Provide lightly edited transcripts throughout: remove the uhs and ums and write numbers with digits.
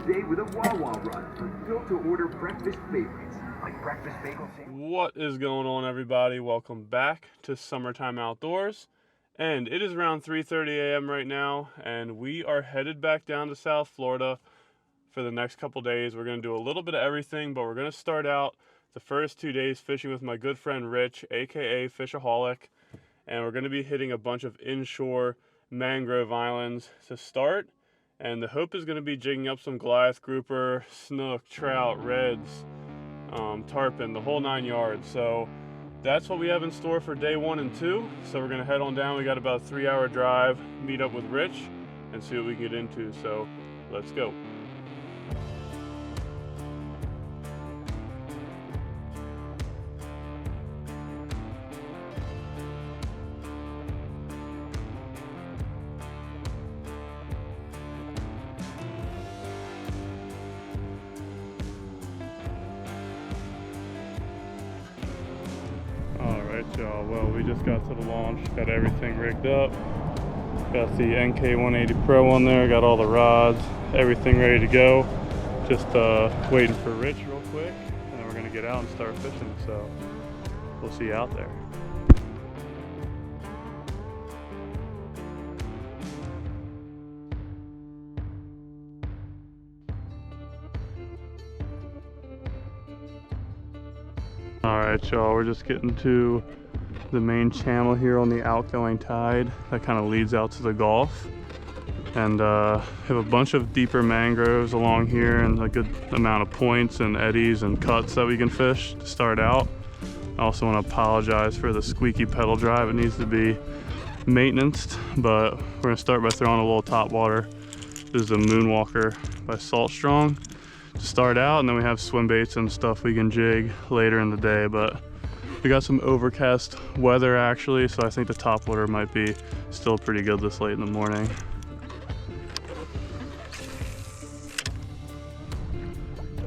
day with a Wawa run, built to order breakfast favorites like breakfast bagel sandwich. What is going on, everybody? Welcome back to Summertime Outdoors. And it is around 3:30 a.m. right now, and we are headed back down to South Florida for the next couple days. We're going to do a little bit of everything, but we're going to start out the first 2 days fishing with my good friend Rich, aka Fishaholic, and we're going to be hitting a bunch of inshore mangrove islands to start. And the hope is going to be jigging up some goliath grouper, snook, trout, reds, tarpon, the whole 9 yards. So that's what we have in store for day 1 and 2. So we're going to head on down. We got about a 3-hour drive, meet up with Rich, and see what we can get into. So let's go. Alright y'all, well we just got to the launch, got everything rigged up, got the NK180 Pro on there, got all the rods, everything ready to go, just waiting for Rich real quick, and then we're going to get out and start fishing, so we'll see you out there. Alright y'all, we're just getting to the main channel here on the outgoing tide that kind of leads out to the Gulf, and have a bunch of deeper mangroves along here and a good amount of points and eddies and cuts that we can fish to start out. I also want to apologize for the squeaky pedal drive. It needs to be maintenanced, but we're going to start by throwing a little topwater. This is a Moonwalker by Salt Strong to start out, and then we have swim baits and stuff we can jig later in the day. But we got some overcast weather actually, so I think the topwater might be still pretty good this late in the morning.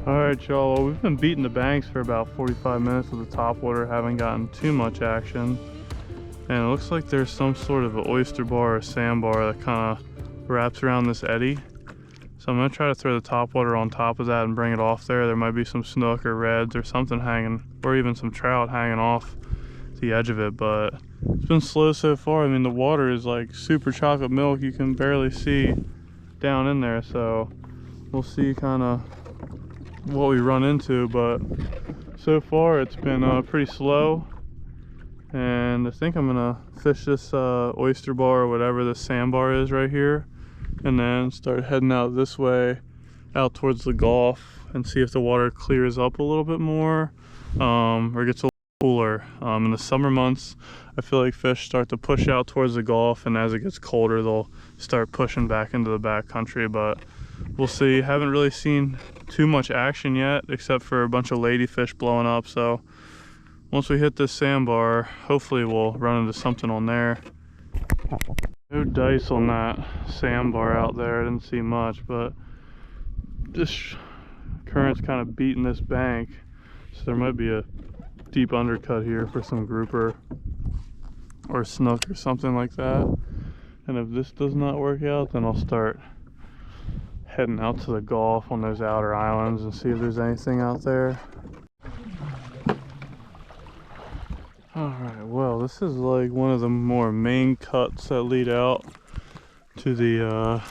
Alright y'all, well, we've been beating the banks for about 45 minutes with the topwater, haven't gotten too much action, and it looks like there's some sort of an oyster bar or sandbar that kind of wraps around this eddy. So I'm going to try to throw the topwater on top of that and bring it off there. There might be some snook or reds or something hanging, or even some trout hanging off the edge of it, but it's been slow so far. I mean, the water is like super chocolate milk. You can barely see down in there, so we'll see kind of what we run into, but so far it's been pretty slow. And I think I'm going to fish this oyster bar or whatever this sandbar is right here, and then start heading out this way out towards the Gulf and see if the water clears up a little bit more, or gets a little cooler. In the summer months I feel like fish start to push out towards the Gulf, and as it gets colder they'll start pushing back into the back country, but we'll see. Haven't really seen too much action yet except for a bunch of ladyfish blowing up, so once we hit this sandbar hopefully we'll run into something on there. No dice on that sandbar out there, I didn't see much, but this current's kind of beating this bank, so there might be a deep undercut here for some grouper or snook or something like that. And if this does not work out, then I'll start heading out to the Gulf on those outer islands and see if there's anything out there. Alright, well, this is like one of the more main cuts that lead out to the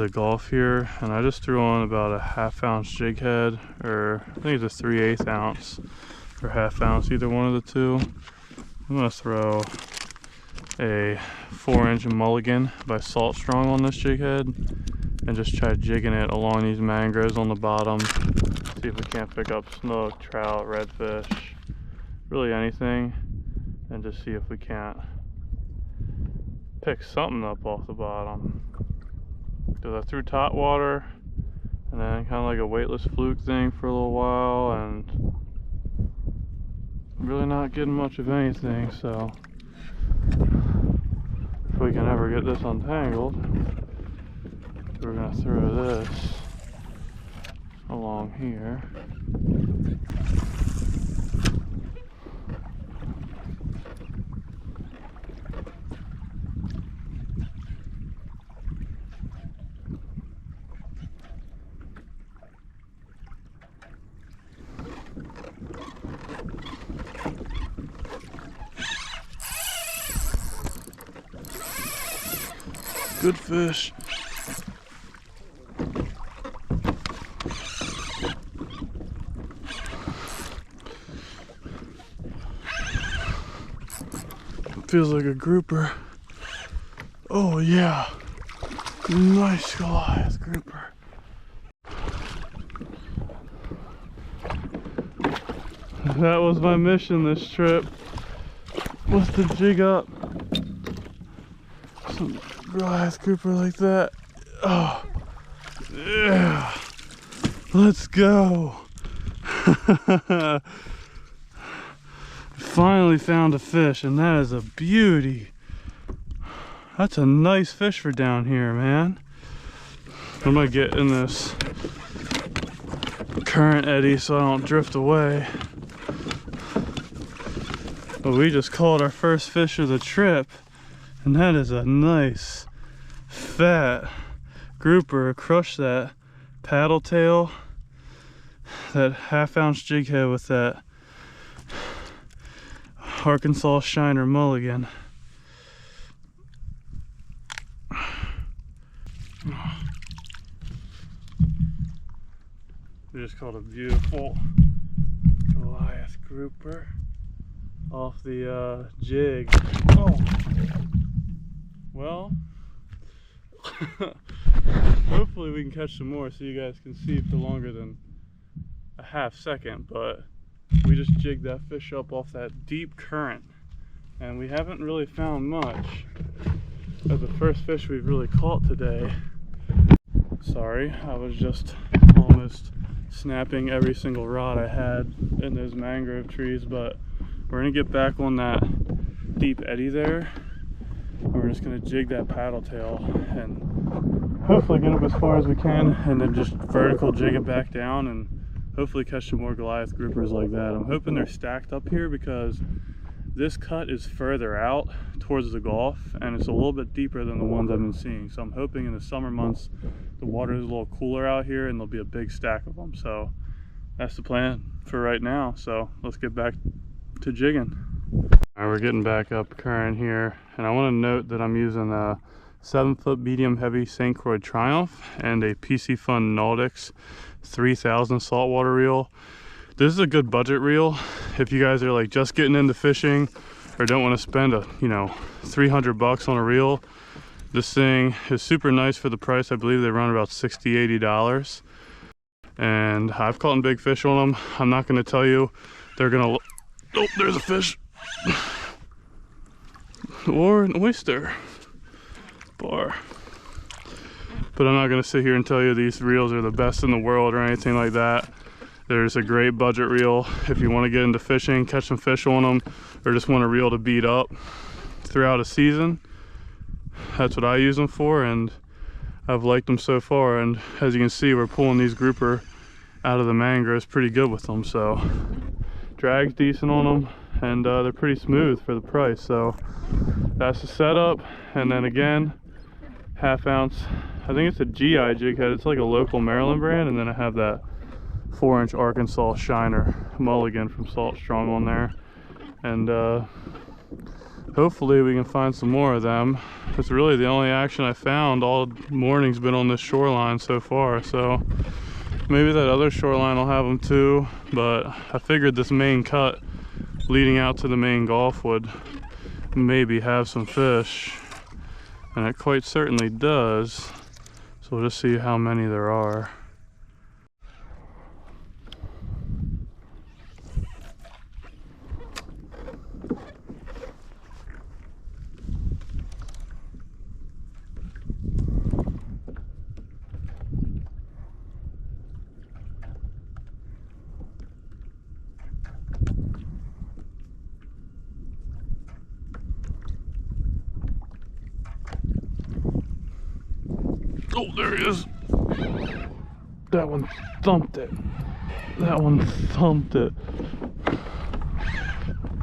Gulf here, and I just threw on about a 1/2 ounce jig head, or I think it's a 3/8 ounce or 1/2 ounce, either one of the two. I'm gonna throw a 4-inch Mulligan by Salt Strong on this jig head and just try jigging it along these mangroves on the bottom. See if we can't pick up snook, trout, redfish, really anything, and just see if we can't pick something up off the bottom. Because I threw topwater and then kind of like a weightless fluke thing for a little while, and really not getting much of anything. So if we can ever get this untangled, we're gonna throw this along here. Good fish. Feels like a grouper. Oh yeah. Nice goliath grouper. That was my mission this trip, was to jig up some goliath grouper like that. Oh, yeah. Let's go. Finally found a fish, and that is a beauty. That's a nice fish for down here, man. I'm gonna get in this current eddy so I don't drift away. But we just caught our first fish of the trip, and that is a nice fat grouper. Crushed that paddle tail, that half-ounce jig head with that Arkansas Shiner Mulligan. We just caught a beautiful goliath grouper off the jig. Oh, well, hopefully we can catch some more so you guys can see for longer than a half second. But we just jigged that fish up off that deep current, and we haven't really found much. That's the first fish we've really caught today. Sorry, I was just almost snapping every single rod I had in those mangrove trees, but we're gonna get back on that deep eddy there. We're just gonna jig that paddle tail and hopefully get up as far as we can, and then just vertical jig it back down and hopefully catch some more goliath groupers like that. I'm hoping they're stacked up here because this cut is further out towards the Gulf, and it's a little bit deeper than the ones I've been seeing. So I'm hoping in the summer months the water is a little cooler out here and there'll be a big stack of them. So that's the plan for right now. So let's get back to jigging. All right, we're getting back up current here, and I want to note that I'm using a 7-foot medium heavy St. Croix Triumph and a Piscifun Nautix 3000 saltwater reel. This is a good budget reel if you guys are like just getting into fishing or don't want to spend a, you know, 300 bucks on a reel. This thing is super nice for the price. I believe they run about $60–80, and I've caught big fish on them. I'm not going to tell you they're gonna, oh, there's a fish or an oyster bar, but I'm not going to sit here and tell you these reels are the best in the world or anything like that. There's a great budget reel if you want to get into fishing, catch some fish on them, or just want a reel to beat up throughout a season. That's what I use them for, and I've liked them so far. And as you can see, we're pulling these grouper out of the mangroves pretty good with them. So drag's decent on them, and they're pretty smooth for the price. So that's the setup. And then again, half-ounce, I think it's a GI jig head. It's like a local Maryland brand, and then I have that 4-inch Arkansas Shiner Mulligan from Salt Strong on there. And hopefully we can find some more of them. It's really the only action I found all morning's been on this shoreline so far, so maybe that other shoreline will have them too. But I figured this main cut leading out to the main Gulf would maybe have some fish, and it quite certainly does. So we'll just see how many there are. Oh, there he is. That one thumped it. That one thumped it.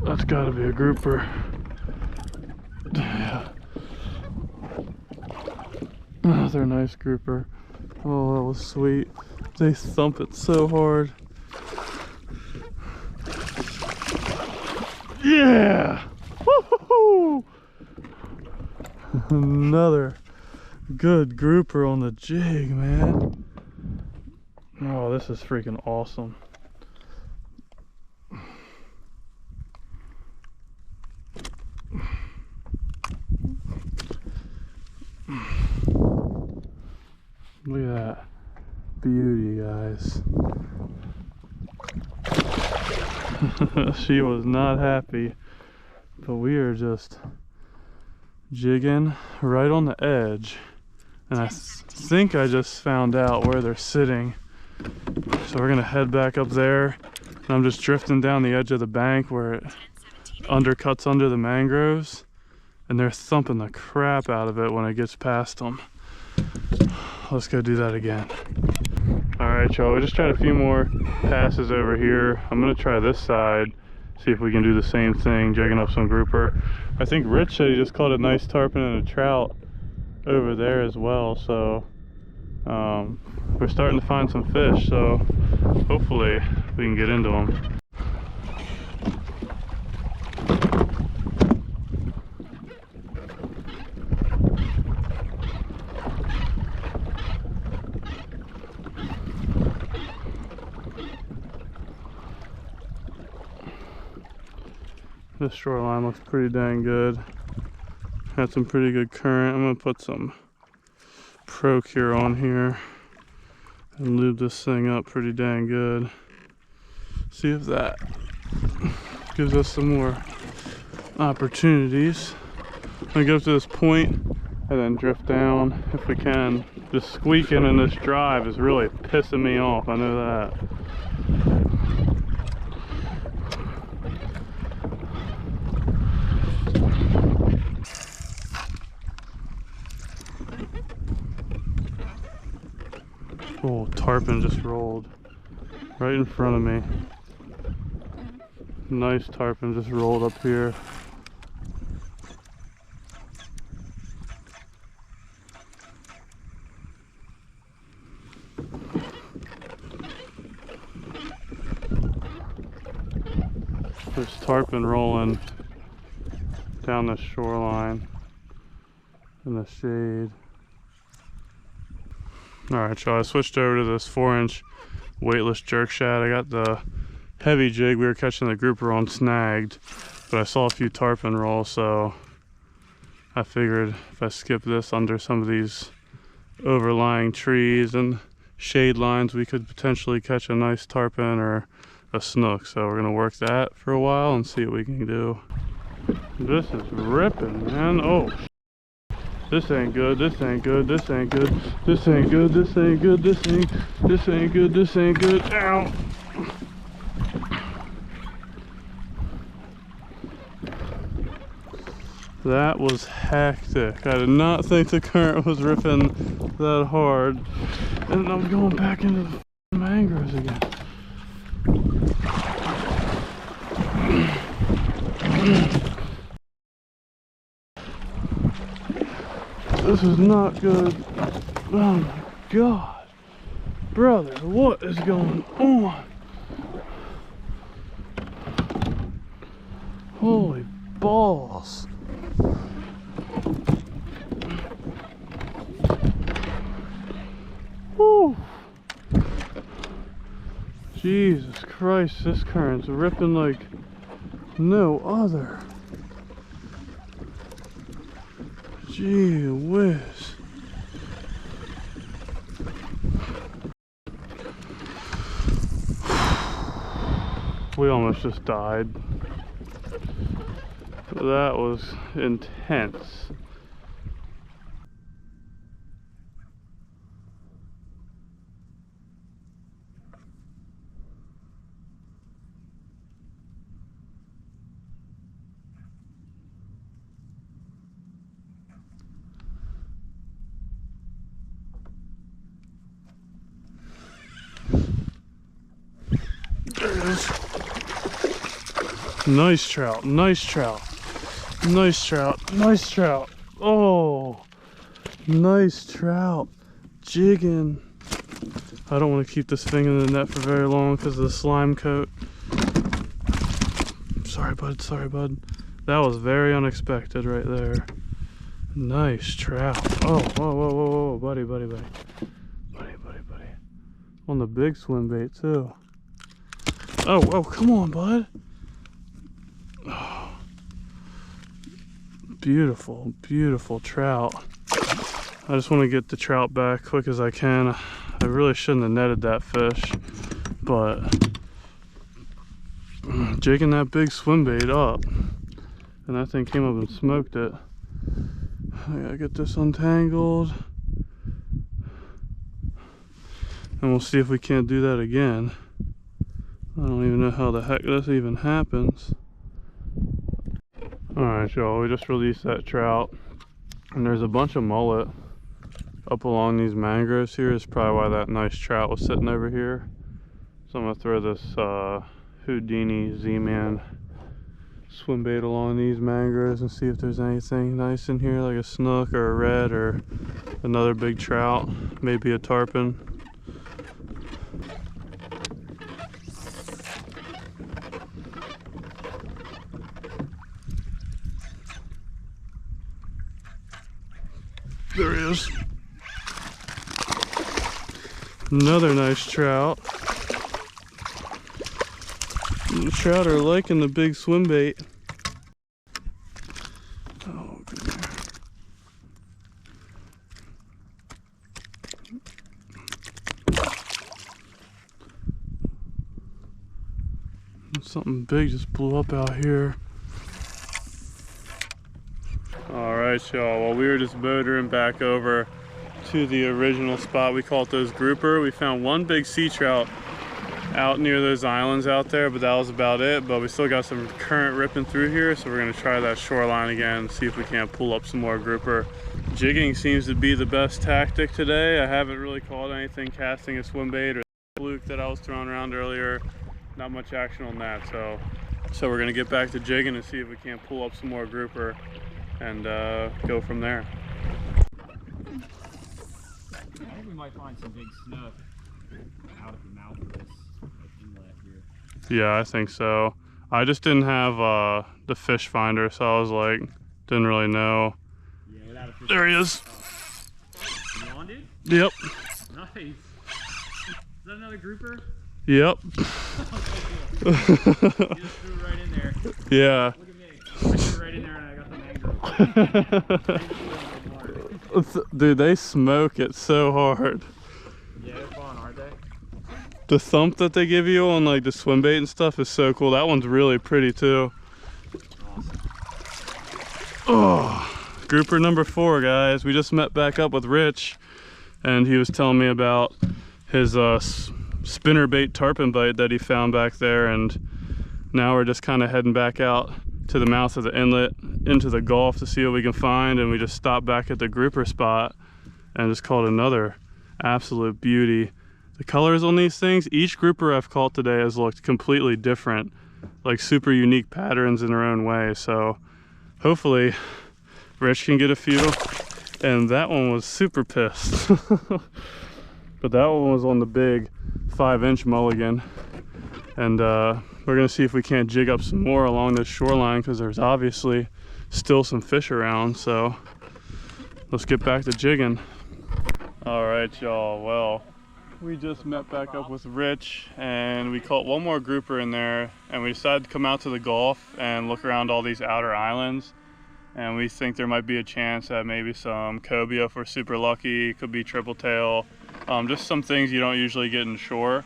That's gotta be a grouper. Yeah. Another nice grouper. Oh, that was sweet. They thump it so hard. Yeah! Woo-hoo-hoo! Another Good grouper on the jig, man. Oh, this is freaking awesome. Look at that beauty, guys. She was not happy, but we are just jigging right on the edge, and I think I just found out where they're sitting. So we're gonna head back up there, and I'm just drifting down the edge of the bank where it undercuts under the mangroves, and they're thumping the crap out of it when it gets past them. Let's go do that again. Alright, y'all, we just tried a few more passes over here. I'm gonna try this side, see if we can do the same thing, jigging up some grouper. I think Rich said he just caught a nice tarpon and a trout over there as well, so we're starting to find some fish, so hopefully we can get into them. This shoreline looks pretty dang good. Had some pretty good current. I'm gonna put some Procure on here and lube this thing up pretty dang good. See if that gives us some more opportunities. I'm gonna go up to this point and then drift down if we can. Just squeaking in this drive is really pissing me off, I know that. Oh, tarpon just rolled right in front of me. Nice tarpon just rolled up here. There's tarpon rolling down the shoreline in the shade. Alright, y'all, I switched over to this 4-inch weightless jerk shad. I got the heavy jig we were catching the grouper on snagged, but I saw a few tarpon roll, so I figured if I skip this under some of these overlying trees and shade lines, we could potentially catch a nice tarpon or a snook. So we're gonna work that for a while and see what we can do. This is ripping, man. Oh, this ain't good, this ain't good, this ain't good, this ain't good, this ain't good, this ain't good, this ain't good. Ow! That was hectic. I did not think the current was ripping that hard. And I'm going back into the mangroves again. This is not good. Oh my God. Brother, what is going on? Holy balls. Woo. Jesus Christ, this current's ripping like no other. Gee whiz. We almost just died. That was intense. Nice trout, nice trout, nice trout, nice trout. Oh, nice trout. Jigging. I don't want to keep this thing in the net for very long because of the slime coat. Sorry, bud, sorry, bud. That was very unexpected right there. Nice trout. Oh, whoa, whoa, whoa, whoa, buddy. On the big swim bait too. Oh, whoa, come on, bud. Oh, beautiful, beautiful trout. I just want to get the trout back quick as I can. I really shouldn't have netted that fish, but jigging that big swim bait up, and that thing came up and smoked it. I gotta get this untangled, and we'll see if we can't do that again. I don't even know how the heck this even happens. Alright, y'all, we just released that trout, and there's a bunch of mullet up along these mangroves here. Is probably why that nice trout was sitting over here. So I'm gonna throw this Houdini Z-Man swim bait along these mangroves and see if there's anything nice in here, like a snook or a red or another big trout, maybe a tarpon. There he is. Another nice trout. The trout are liking the big swim bait. Oh, good. Something big just blew up out here. Alright, y'all. Well, we were just motoring back over to the original spot. We call it those grouper. We found one big sea trout out near those islands out there, but that was about it. But we still got some current ripping through here, so we're going to try that shoreline again, see if we can't pull up some more grouper. Jigging seems to be the best tactic today. I haven't really caught anything casting a swim bait or the fluke that I was throwing around earlier. Not much action on that, so we're going to get back to jigging and see if we can't pull up some more grouper and go from there. I think we might find some big snook out at the mouth of this inlet here. Yeah, I think so. I just didn't have the fish finder, so I was like, didn't really know. Yeah, without a fish. There he is. You on, dude? Yep. Nice. Is that another grouper? Yep. You just threw it right in there. Yeah. Look at me. I threw it right in there and I got the mangrove. Dude, they smoke it so hard. Yeah, they're fun, aren't they? The thump that they give you on like the swim bait and stuff is so cool. That one's really pretty too. Awesome. Oh, grouper number 4, guys. We just met back up with Rich, and he was telling me about his spinnerbait tarpon bite that he found back there, and now we're just kind of heading back out to the mouth of the inlet into the Gulf to see what we can find. And we just stopped back at the grouper spot and just caught another absolute beauty. The colors on these things, each grouper I've caught today has looked completely different, like super unique patterns in their own way. So hopefully Rich can get a few. And that one was super pissed. But that one was on the big 5-inch mulligan. And we're gonna see if we can't jig up some more along this shoreline, because there's obviously still some fish around. So let's get back to jigging. All right, y'all. Well, we just met back up with Rich, and we caught one more grouper in there, and we decided to come out to the Gulf and look around all these outer islands. And we think there might be a chance at maybe some cobia if we're super lucky. Could be triple tail, just some things you don't usually get in shore.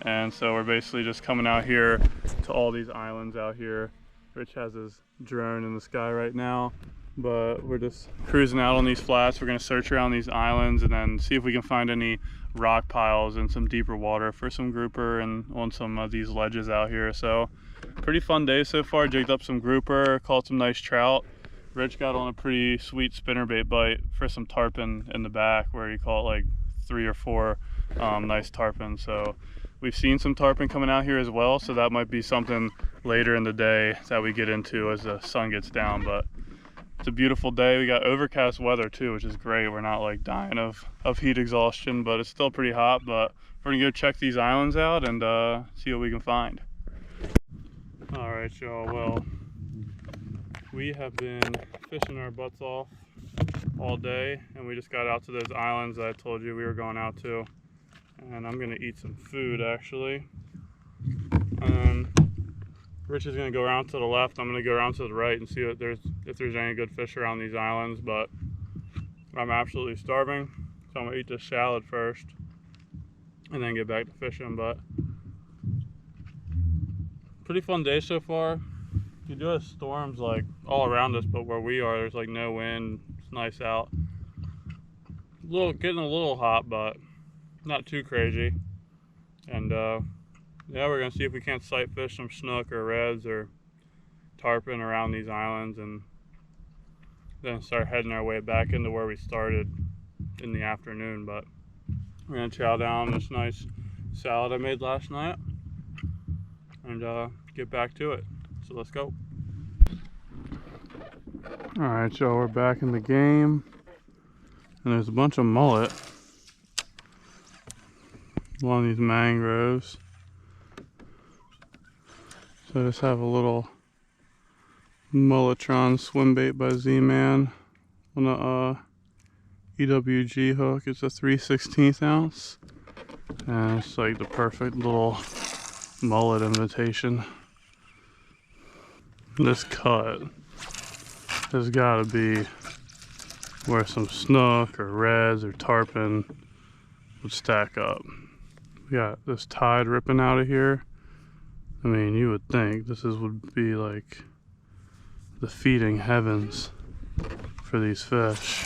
And so we're basically just coming out here to all these islands out here. Rich has his drone in the sky right now, but we're just cruising out on these flats. We're gonna search around these islands and then see if we can find any rock piles in some deeper water for some grouper and on some of these ledges out here. So pretty fun day so far. Jigged up some grouper, caught some nice trout. Rich got on a pretty sweet spinnerbait bite for some tarpon in the back, where he caught like 3 or 4 nice tarpon. So we've seen some tarpon coming out here as well, so that might be something later in the day that we get into as the sun gets down. But it's a beautiful day. We got overcast weather too, which is great. We're not like dying of heat exhaustion, but it's still pretty hot. But we're gonna go check these islands out and see what we can find. All right, y'all. Well, we have been fishing our butts off all day, and we just got out to those islands that I told you we were going out to. And I'm gonna eat some food actually. Rich is gonna go around to the left. I'm gonna go around to the right and see if there's any good fish around these islands. But I'm absolutely starving, so I'm gonna eat this salad first, and then get back to fishing. But pretty fun day so far. You do have storms like all around us, but where we are, there's like no wind. It's nice out. Getting a little hot, but not too crazy. And yeah, we're gonna see if we can't sight fish some snook or reds or tarpon around these islands, and then start heading our way back into where we started in the afternoon. But we're gonna chow down this nice salad I made last night and get back to it. So let's go. Alright, y'all, we're back in the game, and there's a bunch of mullet along these mangroves. So I just have a little Mulletron swim bait by Z-Man on a EWG hook. It's a 3/16 ounce, and it's like the perfect little mullet imitation. This cut has got to be where some snook or reds or tarpon would stack up. We got this tide ripping out of here. I mean, you would think this would be like the feeding heavens for these fish.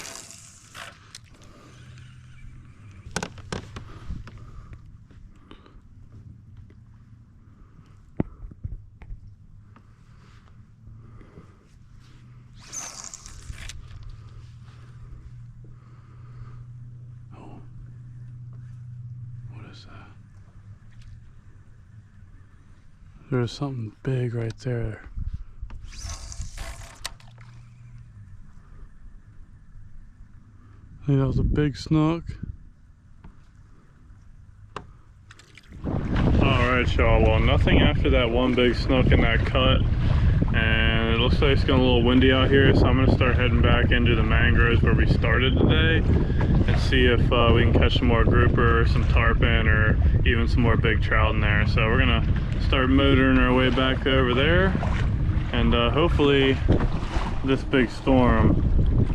There's something big right there. I think that was a big snook. Alright, y'all, well, nothing after that one big snook in that cut. And it looks like it's getting a little windy out here, so I'm going to start heading back into the mangroves where we started today and see if we can catch some more grouper or some tarpon or even some more big trout in there. So we're going to start motoring our way back over there, and hopefully this big storm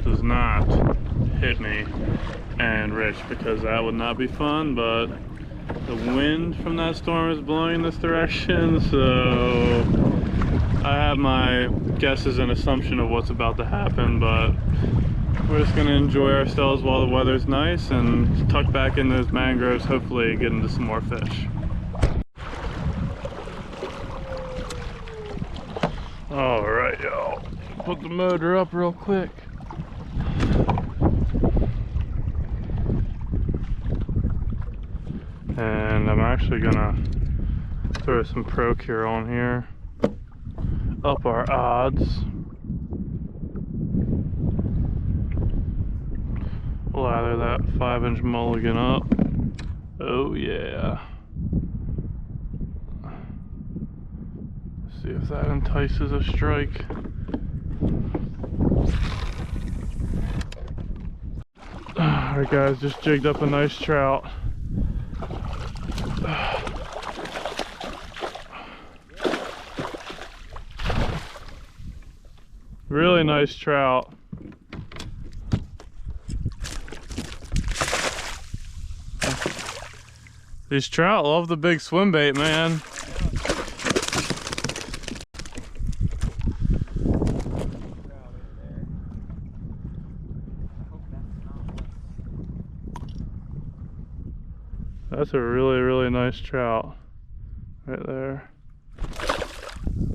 does not hit me and Rich, because that would not be fun. But the wind from that storm is blowing in this direction, so I have my guesses and assumption of what's about to happen, but we're just going to enjoy ourselves while the weather's nice and tuck back in those mangroves, hopefully get into some more fish. Alright, y'all, put the motor up real quick. And I'm actually gonna throw some Procure on here, up our odds. Lather that 5-inch mulligan up. Oh yeah. See if that entices a strike. Alright guys, just jigged up a nice trout. Really nice trout. These trout love the big swim bait, man. That's a really, really nice trout right there.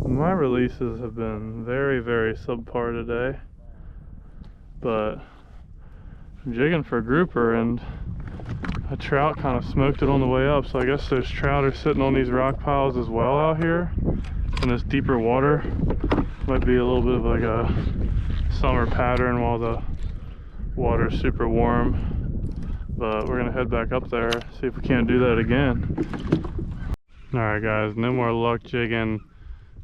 My releases have been very, very subpar today, but I'm jigging for grouper, and a trout kind of smoked it on the way up, so I guess those trout are sitting on these rock piles as well out here in this deeper water. Might be a little bit of like a summer pattern while the water's super warm. But we're gonna head back up there, see if we can't do that again. Alright guys, no more luck jigging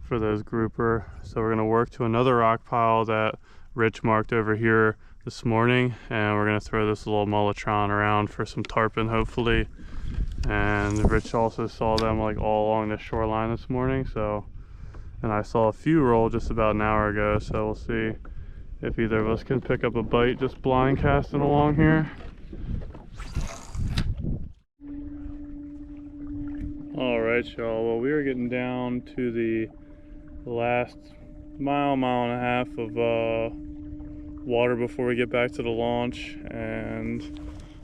for those grouper. So we're gonna work to another rock pile that Rich marked over here. this morning, and we're gonna throw this little Mulligan around for some tarpon hopefully. And Rich also saw them like all along the shoreline this morning, so, and I saw a few roll just about an hour ago, so we'll see if either of us can pick up a bite just blind casting along here. All right, y'all, well, we are getting down to the last mile and a half of water before we get back to the launch, and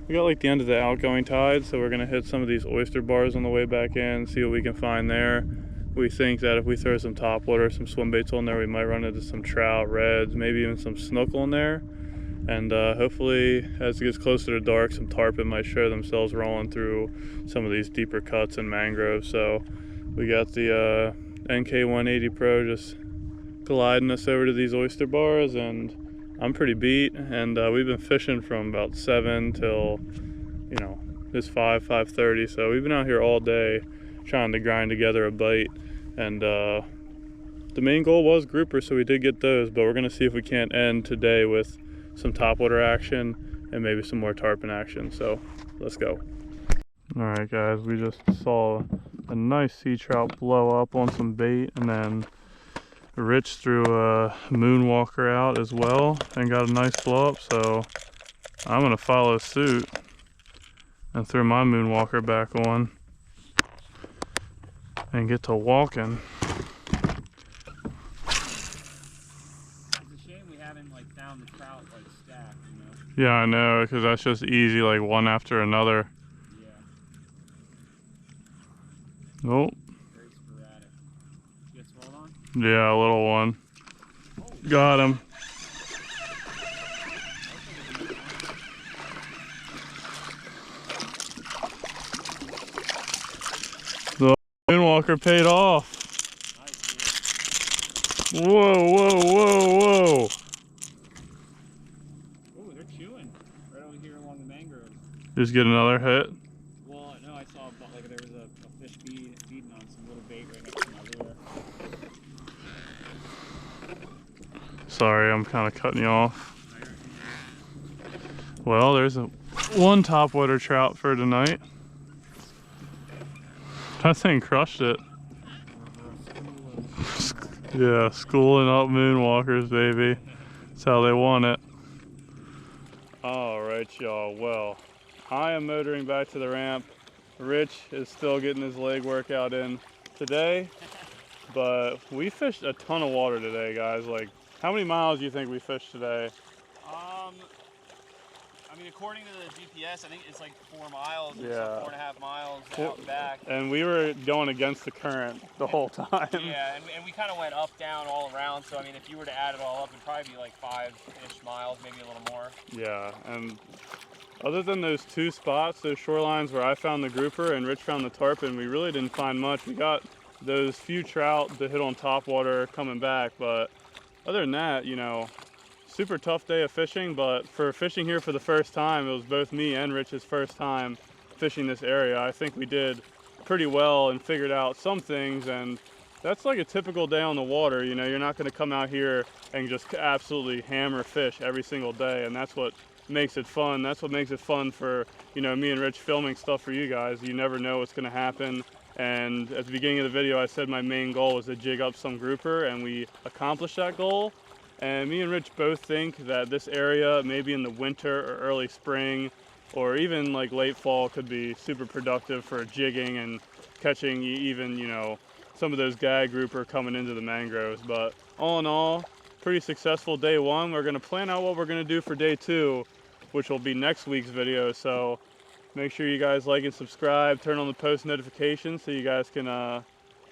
we got like the end of the outgoing tide, so we're gonna hit some of these oyster bars on the way back in, see what we can find there. We think that if we throw some topwater, some swim baits on there, we might run into some trout, reds, maybe even some snook on there. And hopefully, as it gets closer to dark, some tarpon might show themselves rolling through some of these deeper cuts and mangroves. So we got the NK180 Pro just gliding us over to these oyster bars, and I'm pretty beat. And we've been fishing from about 7 till, you know, it's 5:30. So we've been out here all day trying to grind together a bite. And the main goal was grouper, so we did get those, but we're gonna see if we can't end today with some topwater action and maybe some more tarpon action. So let's go. All right, guys, we just saw a nice sea trout blow up on some bait, and then Rich threw a moonwalker out as well and got a nice blow up. So I'm gonna follow suit and throw my moonwalker back on and get to walking. Found the trout like stacked, you know? Yeah, I know, because that's just easy, like one after another. Yeah. Nope. Very sporadic. You get swelled on? Yeah, a little one. Oh. Got him. The moonwalker paid off. Nice, dude. Whoa, whoa, whoa, whoa. Just get another hit. Well, no, I saw like there was a fish feeding on some little bait right next to my lure. Sorry, I'm kind of cutting you off. Well, there's one topwater trout for tonight. That thing crushed it. Yeah, schooling up moonwalkers, baby. That's how they want it. All right, y'all. Well, I am motoring back to the ramp. Rich is still getting his leg workout in today, but we fished a ton of water today, guys. Like, how many miles do you think we fished today? I mean, according to the GPS, I think it's like 4 miles, yeah, 4.5 miles out and back. And we were going against the current the whole time. Yeah, and we kind of went up, down, all around. So I mean, if you were to add it all up, it'd probably be like 5-ish miles, maybe a little more. Yeah, and other than those 2 spots, those shorelines where I found the grouper and Rich found the tarpon, we really didn't find much. We got those few trout to hit on topwater coming back, but other than that, you know, super tough day of fishing. But for fishing here for the first time, it was both me and Rich's first time fishing this area. I think we did pretty well and figured out some things, and that's like a typical day on the water. You know, you're not going to come out here and just absolutely hammer fish every single day, and that's what makes it fun. That's what makes it fun for, you know, me and Rich filming stuff for you guys. You never know what's going to happen. And at the beginning of the video, I said my main goal was to jig up some grouper, and we accomplished that goal. And me and Rich both think that this area, maybe in the winter or early spring, or even like late fall, could be super productive for jigging and catching even, you know, some of those gag grouper coming into the mangroves. But all in all, pretty successful day 1. We're gonna plan out what we're gonna do for day 2, which will be next week's video. So make sure you guys like and subscribe, turn on the post notifications so you guys can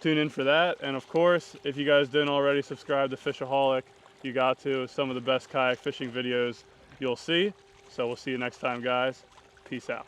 tune in for that. And of course, if you guys didn't already subscribe to Fishaholic, you got to. Some of the best kayak fishing videos you'll see. So we'll see you next time, guys. Peace out.